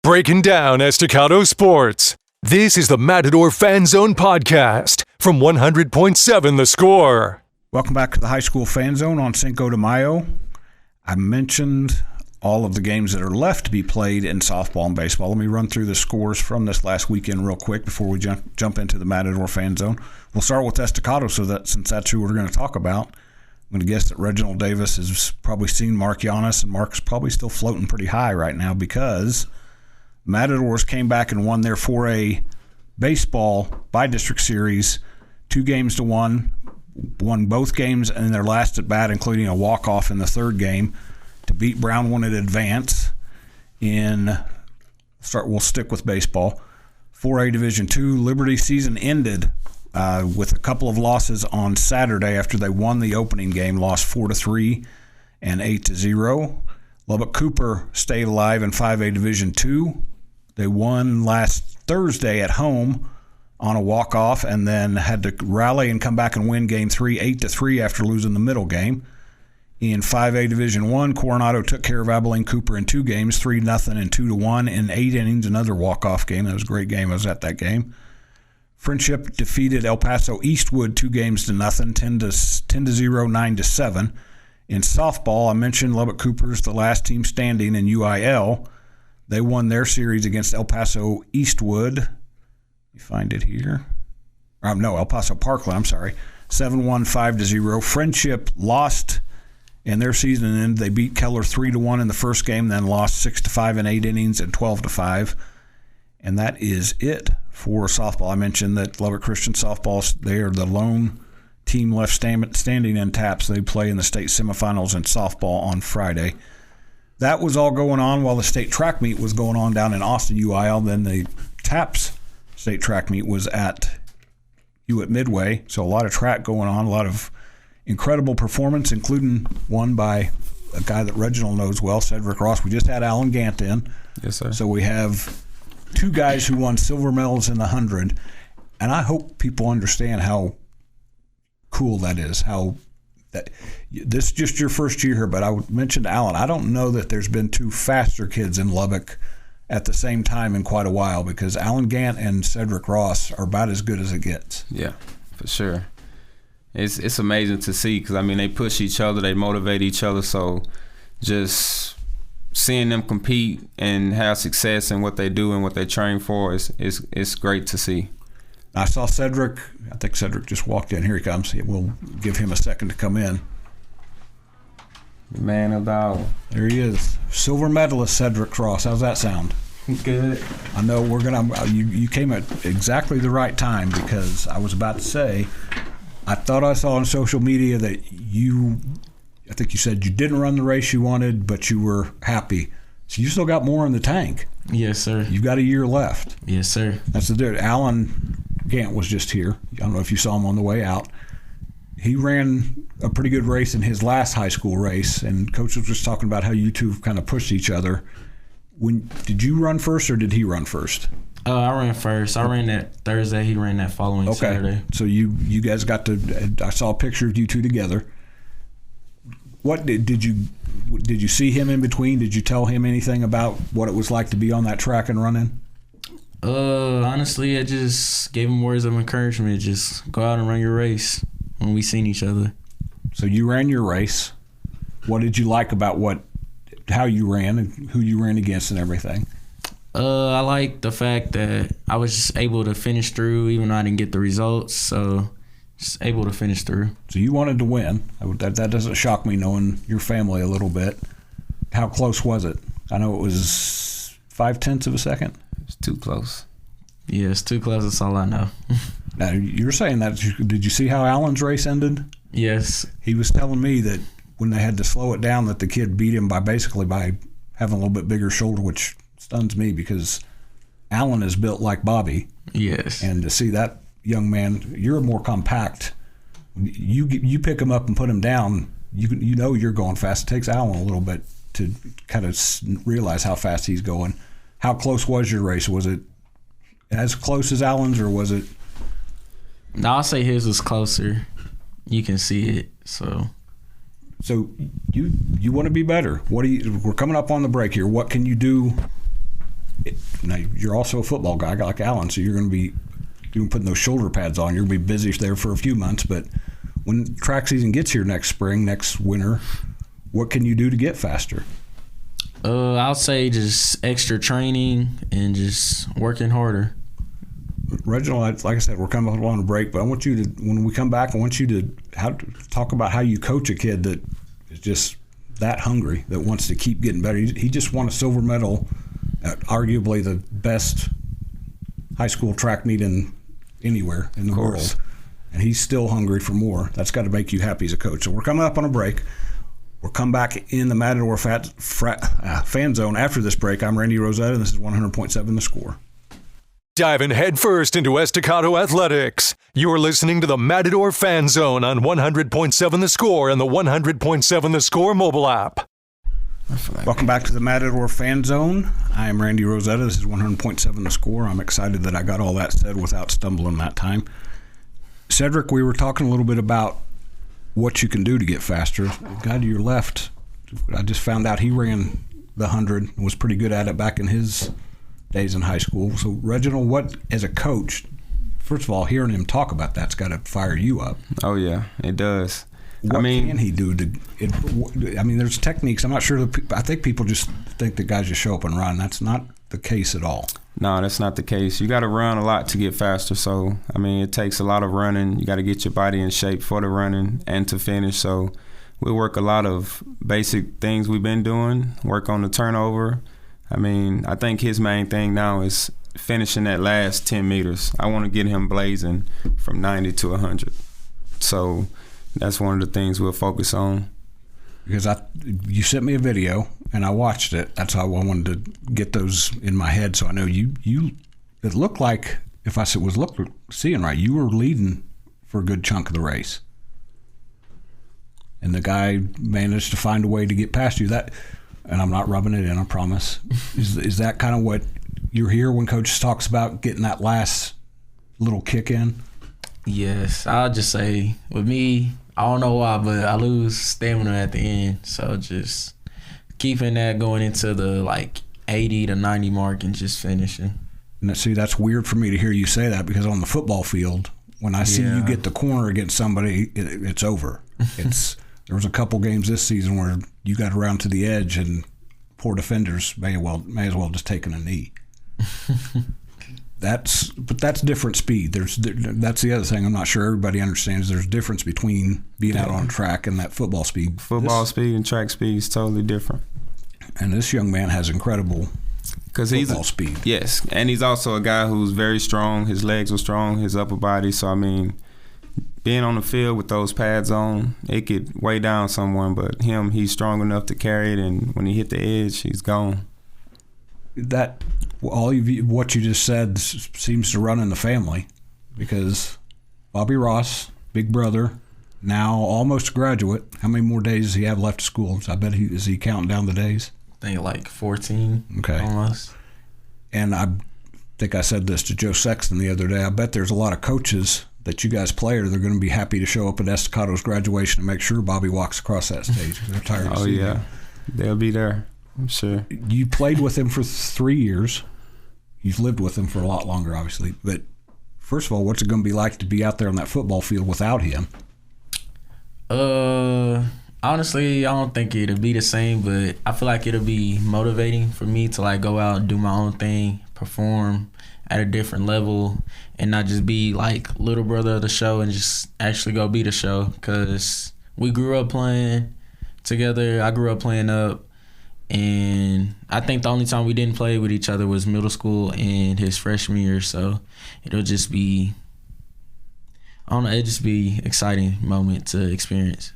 Breaking down Estacado sports. This is the Matador Fan Zone podcast from 100.7 The Score. Welcome back to the High School Fan Zone on Cinco de Mayo. I mentioned all of the games that are left to be played in softball and baseball. Let me run through the scores from this last weekend real quick before we jump into the Matador Fan Zone. We'll start with Estacado, since that's who we're going to talk about. I'm going to guess that Reginald Davis has probably seen Mark Giannis, and Mark's probably still floating pretty high right now because Matadors came back and won their 4A baseball by-district series 2-1, won both games in their last at-bat, including a walk-off in the third game to beat Brownwood in advance. We'll stick with baseball. 4A Division II, Liberty season ended with a couple of losses on Saturday after they won the opening game, lost 4-3 and 8-0. Lubbock Cooper stayed alive in 5A Division II. They won last Thursday at home on a walk-off and then had to rally and come back and win Game 3, 8-3 after losing the middle game. In 5A Division I, Coronado took care of Abilene Cooper in 2 games, 3-0 and 2-1 in 8 innings, another walk-off game. That was a great game. I was at that game. Friendship defeated El Paso Eastwood 2-0, 10-0, 9-7. In softball, I mentioned Lubbock Cooper's the last team standing in UIL. They won their series against El Paso Eastwood. Let me find it here. El Paso Parkland, I'm sorry. 7-1, 5-0. Friendship lost in their season end. They beat Keller 3-1 in the first game, then lost 6-5 in 8 innings and 12-5. And that is it for softball. I mentioned that Lubbock Christian softball, they are the lone team left standing in TAPS. They play in the state semifinals in softball on Friday. That was all going on while the state track meet was going on down in Austin, UIL. Then the TAPS state track meet was at Hewitt Midway. So a lot of track going on, a lot of incredible performance, including one by a guy that Reginald knows well, Cedric Ross. We just had Alan Gant in. Yes, sir. So we have 2 guys who won silver medals in the 100. And I hope people understand how cool that is, this is just your first year here, but I mentioned Alan. I don't know that there's been 2 faster kids in Lubbock at the same time in quite a while because Alan Gant and Cedric Ross are about as good as it gets. Yeah, for sure. It's amazing to see because, they push each other, they motivate each other. So just seeing them compete and have success in what they do and what they train for is great to see. I saw Cedric. I think Cedric just walked in. Here he comes. We'll give him a second to come in. The man of the hour. There he is. Silver medalist Cedric Ross. How's that sound? Good. I know we're going to – you came at exactly the right time because I was about to say I thought I saw on social media that I think you said you didn't run the race you wanted, but you were happy. So you still got more in the tank. Yes, sir. You've got a year left. Yes, sir. That's the dude. Alan Gant was just here. I don't know if you saw him on the way out. He ran a pretty good race in his last high school race, and Coach was just talking about how you two kind of pushed each other. Did you run first or did he run first? I ran first. I ran that Thursday. He ran that following Saturday. So you guys got to – I saw a picture of you two together. What did you see him in between? Did you tell him anything about what it was like to be on that track and running? Honestly, I just gave him words of encouragement. Just go out and run your race when we seen each other. So you ran your race. What did you like about how you ran and who you ran against and everything? I like the fact that I was just able to finish through even though I didn't get the results. So just able to finish through. So you wanted to win. That doesn't shock me knowing your family a little bit. How close was it? I know it was 0.5 of a second. It's too close. Yeah, it's too close. That's all I know. Now, you're saying that. Did you see how Alan's race ended? Yes. He was telling me that when they had to slow it down that the kid beat him by having a little bit bigger shoulder, which stuns me because Alan is built like Bobby. Yes. And to see that young man, you're more compact. You pick him up and put him down, you know you're going fast. It takes Alan a little bit to kind of realize how fast he's going. How close was your race? Was it as close as Alan's, or was it? No, I'll say his was closer. You can see it. So you want to be better. We're coming up on the break here. What can you do Now, you're also a football guy like Alan, so you're going to be putting those shoulder pads on. You're going to be busy there for a few months, but when track season gets here next spring, next winter, what can you do to get faster? I'll say just extra training and just working harder. Reginald, like I said, we're coming up on a break, but I want you to, when we come back, I want you to talk about how you coach a kid that is just that hungry, that wants to keep getting better. He just won a silver medal at arguably the best high school track meet anywhere in the world, and he's still hungry for more. That's got to make you happy as a coach. So we're coming up on a break. We'll come back in the Matador fan zone after this break. I'm Randy Rosetta, and this is 100.7 The Score. Diving headfirst into Estacado athletics. You're listening to the Matador Fan Zone on 100.7 The Score and the 100.7 The Score mobile app. Welcome back to the Matador Fan Zone. I am Randy Rosetta. This is 100.7 The Score. I'm excited that I got all that said without stumbling that time. Cedric, we were talking a little bit about what you can do to get faster. The guy to your left, I just found out he ran the 100 and was pretty good at it back in his days in high school. So, Reginald, what, as a coach, first of all, hearing him talk about that's got to fire you up. Oh, yeah, it does. What can he do there's techniques. I'm not sure. I think people just think that guys just show up and run. That's not the case at all. No, that's not the case. You got to run a lot to get faster. So, it takes a lot of running. You got to get your body in shape for the running and to finish. So, we work a lot of basic things we've been doing, work on the turnover. I think his main thing now is finishing that last 10 meters. I want to get him blazing from 90 to 100. So that's one of the things we'll focus on. Because you sent me a video and I watched it. That's how I wanted to get those in my head, so I know you. It looked like, if I was seeing right, you were leading for a good chunk of the race, and the guy managed to find a way to get past you. And I'm not rubbing it in, I promise. Is that kind of what you hear when Coach talks about getting that last little kick in? Yes, I'll just say, with me, I don't know why, but I lose stamina at the end. So just keeping that going into the 80 to 90 mark and just finishing. And see, that's weird for me to hear you say that, because on the football field, when I see you get the corner against somebody, it's over. There was a couple games this season where you got around to the edge and poor defenders may as well just taken a knee. That's different speed. That's the other thing I'm not sure everybody understands. There's a difference between being out on track and that football speed. Speed and track speed is totally different. And this young man has incredible football speed. Yes, and he's also a guy who's very strong. His legs are strong, his upper body. So, being on the field with those pads on, it could weigh down someone, but he's strong enough to carry it, and when he hit the edge, he's gone. What you just said seems to run in the family, because Bobby Ross, big brother, now almost a graduate. How many more days does he have left of school? I bet is he counting down the days? I think 14. Okay. Almost. And I think I said this to Joe Sexton the other day. I bet there's a lot of coaches that you guys play, or they're going to be happy to show up at Estacado's graduation and make sure Bobby walks across that stage. They're tired of seeing him. They'll be there, I'm sure. You played with him for 3 years. You've lived with him for a lot longer, obviously. But first of all, what's it going to be like to be out there on that football field without him? Honestly, I don't think it'll be the same, but I feel like it'll be motivating for me to go out and do my own thing, perform at a different level, and not just be little brother of the show and just actually go be the show. Because we grew up playing together. I grew up playing up, and I think the only time we didn't play with each other was middle school and his freshman year. So it'll just be, it'll just be exciting moment to experience.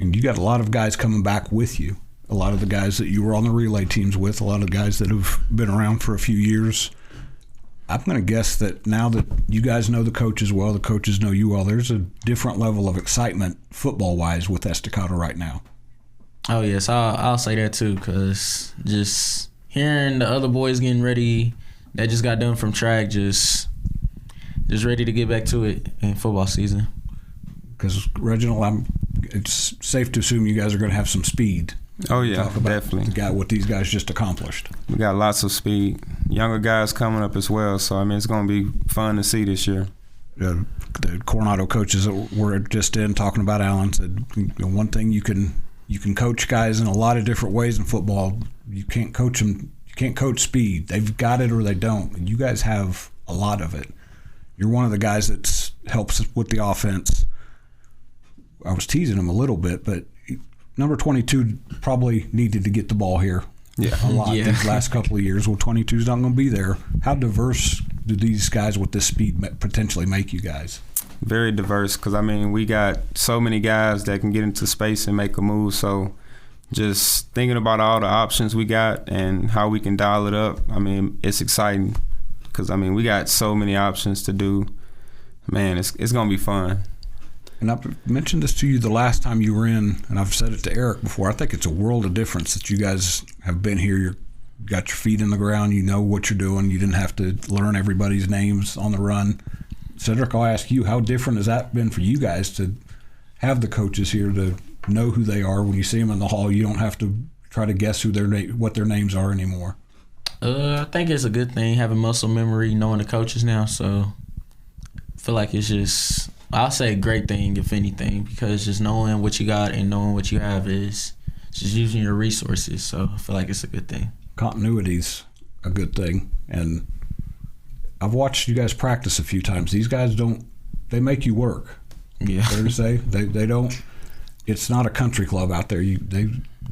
And you got a lot of guys coming back with you. A lot of the guys that you were on the relay teams with, a lot of guys that have been around for a few years. I'm going to guess that now that you guys know the coaches well, the coaches know you well, there's a different level of excitement football-wise with Estacado right now. Oh, yes, I'll say that too, because just hearing the other boys getting ready that just got done from track, just ready to get back to it in football season. Because, Reginald, it's safe to assume you guys are going to have some speed. Oh, yeah, Talk about definitely. what these guys just accomplished. We got lots of speed. younger guys coming up as well. So, I mean, it's going to be fun to see this year. The Coronado coaches that were just in talking about Allen said, one thing you can coach guys in a lot of different ways in football. You can't coach them. You can't coach speed. They've got it or they don't. And you guys have a lot of it. You're one of the guys that helps with the offense. I was teasing him a little bit, but number 22 probably needed to get the ball here a lot these last couple of years. Well, 22 is not going to be there. How diverse do these guys with this speed potentially make you guys? Very diverse, because, I mean, we got so many guys that can get into space and make a move. So just thinking about all the options we got and how we can dial it up, I mean, it's exciting because, I mean, we got so many options to do. Man, it's going to be fun. And I've mentioned this to you the last time you were in, and I've said it to Eric before. I think it's a world of difference that you guys have been here. You've got your feet in the ground. You know what you're doing. You didn't have to learn everybody's names on the run. Cedric, I'll ask you, how different has that been for you guys to have the coaches here to know who they are? When you see them in the hall, you don't have to try to guess what their names are anymore. I think it's a good thing having muscle memory, knowing the coaches now. So I feel like it's just, I'll say a great thing, if anything, because just knowing what you got and knowing what you have is just using your resources. So I feel like it's a good thing. Continuity's a good thing. And I've watched you guys practice a few times. These guys they make you work. Yeah. Fair to say? They don't, it's not a country club out there.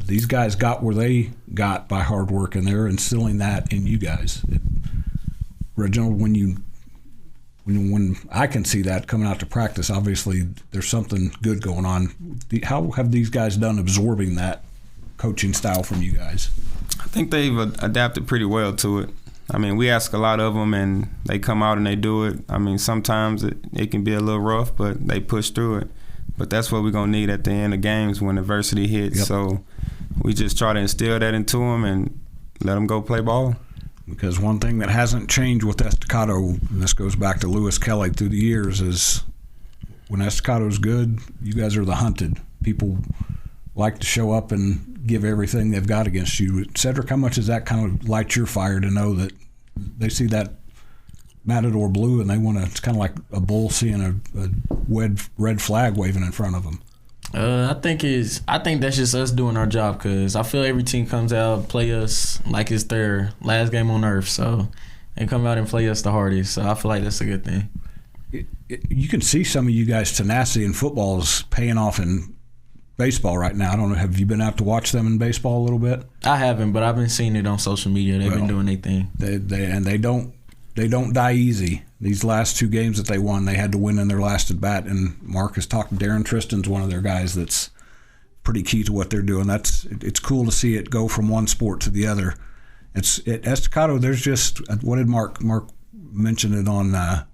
These guys got where they got by hard work, and they're instilling that in you guys. Reginald, when I can see that coming out to practice, obviously there's something good going on. How have these guys done absorbing that coaching style from you guys? I think they've adapted pretty well to it. I mean, we ask a lot of them, and they come out and they do it. I mean, sometimes it can be a little rough, but they push through it. But that's what we're going to need at the end of games when adversity hits. Yep. So we just try to instill that into them and let them go play ball. Because one thing that hasn't changed with Estacado, and this goes back to Lewis Kelly through the years, is when Estacado's good, you guys are the hunted. People like to show up and give everything they've got against you. Cedric, how much does that kind of light your fire to know that they see that Matador blue and they want to, it's kind of like a bull seeing a red flag waving in front of them? I think that's just us doing our job, because I feel every team comes out, play us like it's their last game on earth. So they come out and play us the hardest. So I feel like that's a good thing. You can see some of you guys' tenacity in football is paying off in baseball right now. I don't know. Have you been out to watch them in baseball a little bit? I haven't, but I've been seeing it on social media. They've been doing their thing. They don't die easy. These last two games that they won, they had to win in their last at bat. And Mark has talked. Darren Tristan's one of their guys that's pretty key to what they're doing. It's cool to see it go from one sport to the other. At Estacado, there's just, what did Mark mention it on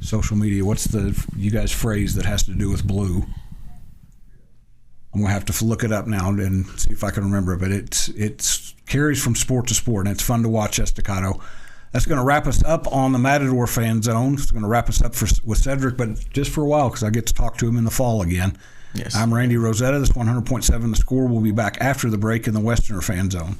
social media? What's you guys' phrase that has to do with blue? I'm going to have to look it up now and see if I can remember it. But it carries from sport to sport, and it's fun to watch Estacado. That's going to wrap us up on the Matador Fan Zone. It's going to wrap us up with Cedric, but just for a while, because I get to talk to him in the fall again. Yes. I'm Randy Rosetta. This 100.7 The Score. We'll be back after the break in the Westerner Fan Zone.